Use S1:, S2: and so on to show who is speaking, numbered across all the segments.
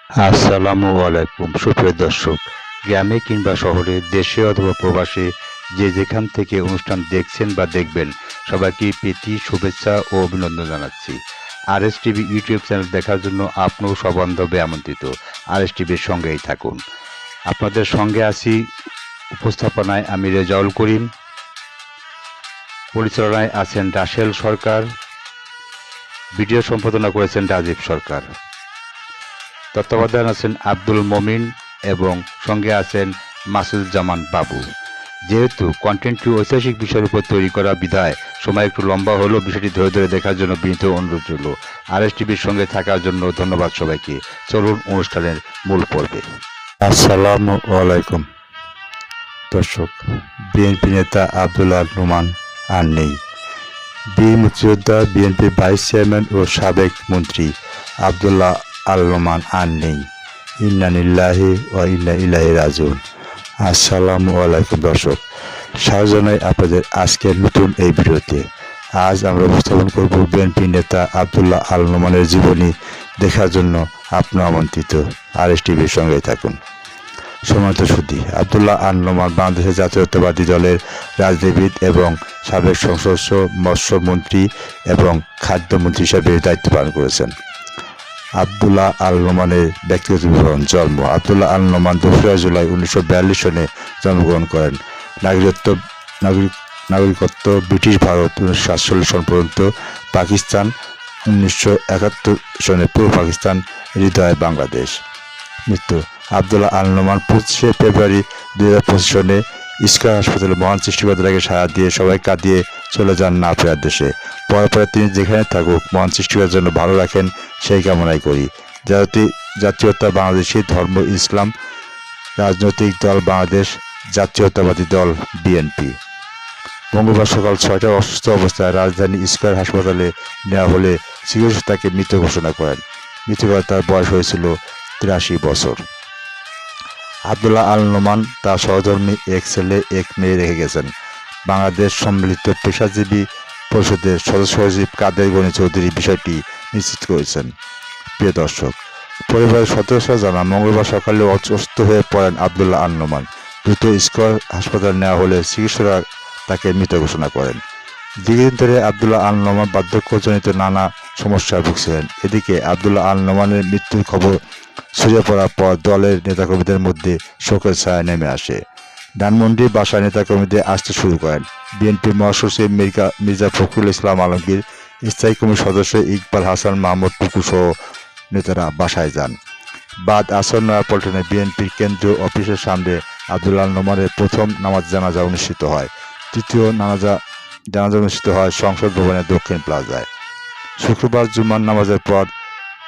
S1: আসসালামু আলাইকুম সুপ্রিয় দর্শক, গ্রামে কিংবা শহরে, দেশে অথবা প্রবাসে, যে যেখান থেকে অনুষ্ঠান দেখছেন বা দেখবেন, সবাইকে প্রীতি শুভেচ্ছা ও অভিনন্দন জানাচ্ছি। আরএস টিভি ইউটিউব চ্যানেল দেখার জন্য আপনিও সবান্ধবে আমন্ত্রিত। আরএস টিভির সঙ্গেই থাকুন। আপনাদের সঙ্গে আছি উপস্থাপনায় আমি রেজাউল করিম, পরিচালনায় আছেন রাসেল সরকার, ভিডিও সম্পাদনা করেছেন রাজীব সরকার, তত্ত্বাবধান আছেন আব্দুল মমিন এবং সঙ্গে আছেন মাসুদুজ্জামান বাবু। যেহেতু কন্টেন্টটি ঐতিহাসিক বিষয়ের উপর তৈরি করা বিধায় সময় একটু লম্বা হলেও বিষয়টি ধরে ধরে দেখার জন্য বিনীত অনুরোধ রইল। আরএস টিভির সঙ্গে থাকার জন্য ধন্যবাদ সবাইকে। চলুন অনুষ্ঠানের মূল পর্বে। আসসালামু আলাইকুম দর্শক, বিএনপি নেতা আব্দুল্লাহ নোমান আর নেই। বীর মুক্তিযোদ্ধা, বিএনপি ভাইস চেয়ারম্যান ও সাবেক মন্ত্রী আব্দুল্লাহ আল নোমান আর নেই। ইন্না লিল্লাহি ওয়া ইন্না ইলাইহি রাজিউন। আসসালামু আলাইকুম দর্শক, স্বাগত জানাই আপনাদের আজকের নতুন এই ভিডিওতে। আজ আমরা উপস্থাপন করব বিএনপি নেতা আব্দুল্লাহ আল নোমানের জীবনী দেখার জন্য আপনারা আমন্ত্রিত। আরএস টিভির সঙ্গেই থাকুন। সম্মানিত সুধী, আব্দুল্লাহ আল নোমান বাংলাদেশের জাতীয়তাবাদী দলের রাজনীতিবিদ এবং সাবেক সংসদ মৎস্যমন্ত্রী এবং খাদ্যমন্ত্রী হিসাবে দায়িত্ব পালন করেছেন। আব্দুল্লাহ আল নোমানের ব্যক্তিগত বিবরণ। জন্ম: আব্দুল্লাহ আল নোমান 2রা জুলাই 1942 সনে জন্মগ্রহণ করেন। নাগরিকত্ব ব্রিটিশ ভারত 1947 সন পর্যন্ত, পাকিস্তান 1971 সনে পূর্ব পাকিস্তান, হৃদয় বাংলাদেশ। মৃত্যু: আব্দুল্লাহ আল নোমান 25শে ফেব্রুয়ারি 2025 সনে স্কয়ার হাসপাতালে মহান সৃষ্টিকর্তার আগে সাড়া দিয়ে সবাই কাঁদিয়ে চলে যান না ফেরার দেশে। পরে তিনি যেখানে থাকুক মহান সৃষ্টিকর্তার জন্য ভালো রাখেন সেই কামনাই করি। জাতীয়তা বাংলাদেশী, ধর্ম ইসলাম, রাজনৈতিক দল বাংলাদেশ জাতীয়তাবাদী দল বিএনপি। মঙ্গলবার সকাল 6টায় অসুস্থ অবস্থায় রাজধানী স্কয়ার হাসপাতালে নেওয়া হলে চিকিৎসক তাকে মৃত ঘোষণা করেন। মৃত্যুকালে তার বয়স হয়েছিল 83 বছর। আব্দুল্লাহ আল নোমান তার সহধর্মী এক ছেলে এক মেয়ে রেখে গেছেন। বাংলাদেশ সম্মিলিত পেশাজীবী পরিষদের সদস্য সচিব কাদের গনি চৌধুরী বিষয়টি নিশ্চিত করেছেন। প্রিয় দর্শক, পরিবারের সদস্যরা জানান, মঙ্গলবার সকালে অসুস্থ হয়ে পড়েন আব্দুল্লাহ আল নোমান। দ্রুত স্কয়ার হাসপাতালে নেওয়া হলে চিকিৎসকরা তাকে মৃত ঘোষণা করেন। দীর্ঘদিন ধরে আব্দুল্লাহ আল নোমান বার্ধক্যজনিত নানা সমস্যায় ভুগছিলেন। এদিকে আব্দুল্লাহ আল নোমানের মৃত্যুর খবর ছড়িয়ে পড়ার পর দলের নেতাকর্মীদের মধ্যে শোকের ছায়া নেমে আসে। ধানমন্ডির বাসায় নেতাকর্মীদের আসতে শুরু করেন। বিএনপি মহাসচিব মির্জা ফখরুল ইসলাম আলমগীর, স্থায়ী কমিটির সদস্য ইকবাল হাসান মাহমুদ টুকু সহ নেতারা বাসায় যান। বাদ আসর নয়াপল্টনে বিএনপির কেন্দ্রীয় অফিসের সামনে আব্দুল্লাহ আল নোমানের প্রথম নামাজ জানাজা অনুষ্ঠিত হয়। তৃতীয় জানাজা অনুষ্ঠিত হয় সংসদ ভবনের দক্ষিণ প্লাজায়। শুক্রবার জুমার নামাজের পর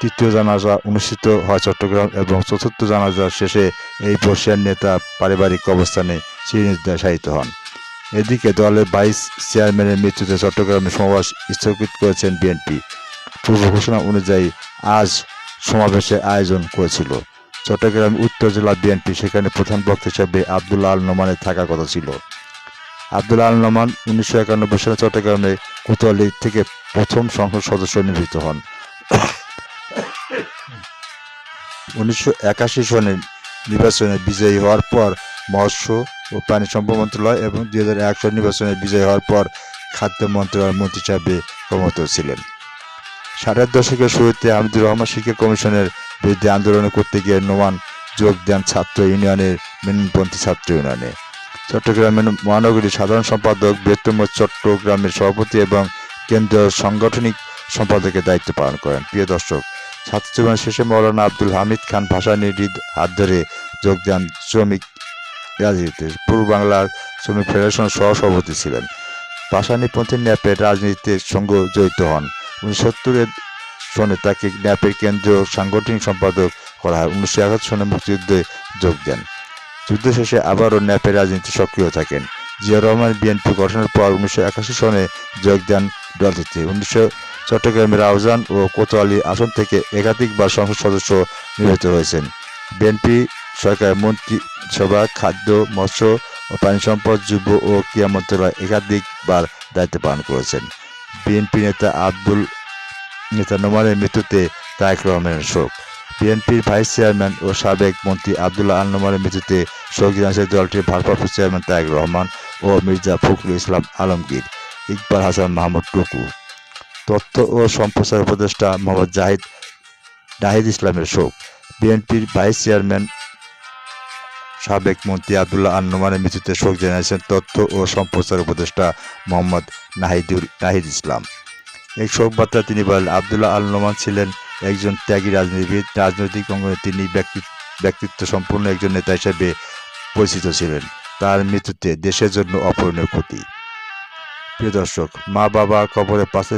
S1: তৃতীয় জানাজা অনুষ্ঠিত হয় চট্টগ্রাম এবং চতুর্থ জানাজা শেষে এই বর্ষিয়ার নেতা পারিবারিক কবরস্থানে চিরনিদ্রায় শায়িত হন। এদিকে দলের ভাইস চেয়ারম্যানের মৃত্যুতে চট্টগ্রামে সমাবেশ স্থগিত করেছেন বিএনপি। পূর্ব ঘোষণা অনুযায়ী আজ সমাবেশের আয়োজন করেছিল চট্টগ্রাম উত্তর জেলা বিএনপি। সেখানে প্রধান বক্তা হিসেবে আব্দুল্লাহ আল নোমানের থাকার কথা ছিল। আব্দুল্লাহ আল নোমান 1991 সালে চট্টগ্রামে কোতোয়ালি থেকে প্রথম সংসদ সদস্য নির্বাচিত হন। 1981 সনের নির্বাচনে বিজয়ী হওয়ার পর মৎস্য ও প্রাণী সম্পদ মন্ত্রণালয় এবং 2001 সনের নির্বাচনে বিজয়ী হওয়ার পর খাদ্য মন্ত্রণালয়ের মন্ত্রী হিসাবে কর্মরত ছিলেন। 60-এর দশকের শুরুতে হামিদুর রহমান শিক্ষা কমিশনের বিরুদ্ধে আন্দোলন করতে গিয়ে নোমান যোগ দেন ছাত্র ইউনিয়নের মেননপন্থী ছাত্র ইউনিয়নে। চট্টগ্রামের মহানগরীর সাধারণ সম্পাদক, বৃহত্তম চট্টগ্রামের সভাপতি এবং কেন্দ্রীয় সাংগঠনিক সম্পাদকের দায়িত্ব পালন করেন। প্রিয় দর্শক, ছাত্র জীবন শেষে মৌলানা আব্দুল হামিদ খান ভাসানীর হাত ধরে যোগ দেন শ্রমিক রাজনীতিতে। পূর্ব বাংলার শ্রমিক ফেডারেশনের সহসভাপতি ছিলেন। ভাসানীপন্থী ন্যাপের রাজনীতিতে সঙ্গে জড়িত হন। 1970 সনে তাকে ন্যাপের কেন্দ্রীয় সাংগঠনিক সম্পাদক করা হয়। 1971 সনে মুক্তিযুদ্ধে যোগ দেন। যুদ্ধ শেষে আবারও ন্যাপের রাজনীতি সক্রিয় থাকেন। জিয়া রহমান বিএনপি গঠনের পর 1981 সনে যোগ দেন দলটিতে। চট্টগ্রামের রাউজান ও কোতোয়ালি আসন থেকে একাধিকবার সংসদ সদস্য নির্বাচিত হয়েছেন। বিএনপি সরকারের মন্ত্রিসভা, খাদ্য, মৎস্য ও পানি সম্পদ, যুব ও ক্রীড়া মন্ত্রণালয় একাধিকবার দায়িত্ব পালন করেছেন। বিএনপি নেতা নোমানের মৃত্যুতে তারেক রহমানের শোক। বিএনপির ভাইস চেয়ারম্যান ও সাবেক মন্ত্রী আব্দুল্লাহ আল নোমানের মৃত্যুতে শোক জানিয়েছেন দলটির ভারপ্রাপ্ত চেয়ারম্যান তারেক রহমান ও মির্জা ফখরুল ইসলাম আলমগীর, ইকবাল হাসান মাহমুদ টুকু। তথ্য ও সম্প্রচার উপদেষ্টা মোহাম্মদ নাহিদ ইসলামের শোক। বিএনপির ভাইস চেয়ারম্যান সাবেক মন্ত্রী আব্দুল্লাহ আল নোমানের মৃত্যুতে শোক জানিয়েছেন তথ্য ও সম্প্রচার উপদেষ্টা মোহাম্মদ নাহিদ ইসলাম। এক শোক বার্তায় তিনি বলেন, আব্দুল্লাহ আল নোমান ছিলেন একজন ত্যাগী রাজনীতিবিদ। রাজনৈতিক অঙ্গনে তিনি ব্যক্তিত্ব সম্পন্ন একজন নেতা হিসেবে পরিচিত ছিলেন। তার মৃত্যুতে দেশের জন্য অপূরণীয় ক্ষতি। প্রিয় দর্শক, মা বাবা কবরের পাশে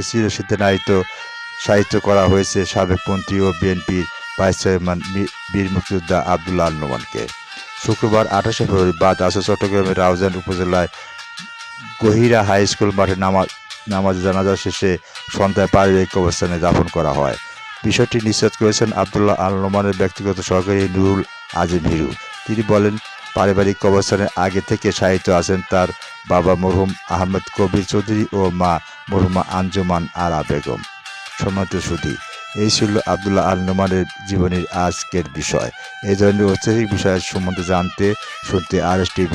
S1: সাহিত্য করা হয়েছে সাবেক মন্ত্রী ও বিএনপির ভাইস চেয়ারম্যান বীর মুক্তিযোদ্ধা আব্দুল্লাহ আল নোমানকে। শুক্রবার 28শে ফেব্রুয়ারি বাদ আসর চট্টগ্রামের রাউজান উপজেলায় গহিরা হাই স্কুল মাঠে নামাজে জানাজা শেষে সন্ধ্যায় পারিবারিক কবরস্থানে দাফন করা হয়। বিষয়টি নিশ্চিত করেছেন আব্দুল্লাহ আল নোমানের ব্যক্তিগত সহকারী নুরুল আজিম হিরু। তিনি বলেন, পারিবারিক কবরস্থানে আগে থেকে সাহিত্য আছেন তার বাবা মরহুম আহমেদ কবির চৌধুরী ও মা মরহুমা আঞ্জুমান আরা বেগম। সম্মানিত সুধী, এই ছিল আব্দুল্লাহ আল নোমানের জীবনের আজকের বিষয়। এই ধরনের ঐতিহাসিক বিষয়ের সম্বন্ধে জানতে শুনতে RSTV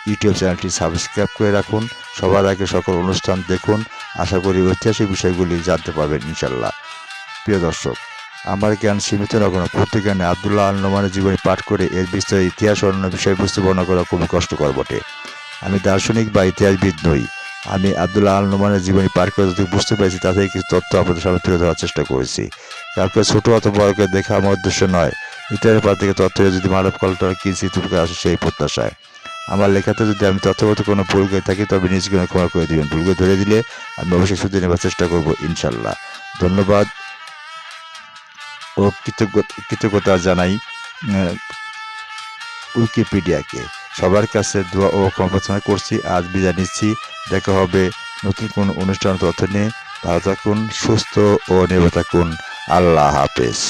S1: ইউটিউব চ্যানেলটি সাবস্ক্রাইব করে রাখুন। সবার আগে সকল অনুষ্ঠান দেখুন। আশা করি ঐতিহাসিক বিষয়গুলি জানতে পারবেন ইনশাল্লাহ। প্রিয় দর্শক, আমার জ্ঞান সীমিত না কোনো প্রত্যেক জ্ঞানে আব্দুল্লাহ আল নোমানের জীবনী পাঠ করে এর বিস্তারিত ইতিহাস অন্য বিষয়বস্তু বর্ণনা করা খুবই কষ্টকর বটে। আমি দার্শনিক বা ইতিহাসবিদ নই। আমি আব্দুল্লাহ আল নোমানের জীবনী পাঠ করে যতটুকু বুঝতে পেরেছি তা থেকে কিছু তথ্য আপনাদের সামনে তুলে ধরার চেষ্টা করেছি। কাউকে ছোট অথবা বড় করে দেখা আমার উদ্দেশ্য নয়। ইতিহাসের পাঠ থেকে তথ্য যদি মানব কল্পনার কিঞ্চিত উপকার আসে সেই প্রত্যাশায়। আমার লেখাতে যদি আমি তথ্যগত কোনো ভুল করে থাকি তবে নিজকে ক্ষমা করে দিবেন। ভুল করে ধরে দিলে আমি অবশ্যই শুধরে নেবার চেষ্টা করব ইনশাল্লাহ। ধন্যবাদ ও কৃতজ্ঞতা জানাই উইকিপিডিয়াকে। সবার কাছে দোয়া ও ক্ষমা প্রার্থনা করছি। আজ বিদায় নিচ্ছি। দেখা হবে নতুন কোনো অনুষ্ঠান তথ্য নিয়ে। ভালো থাকুন, সুস্থ ও নিরাপদ থাকুন। আল্লাহ হাফেজ।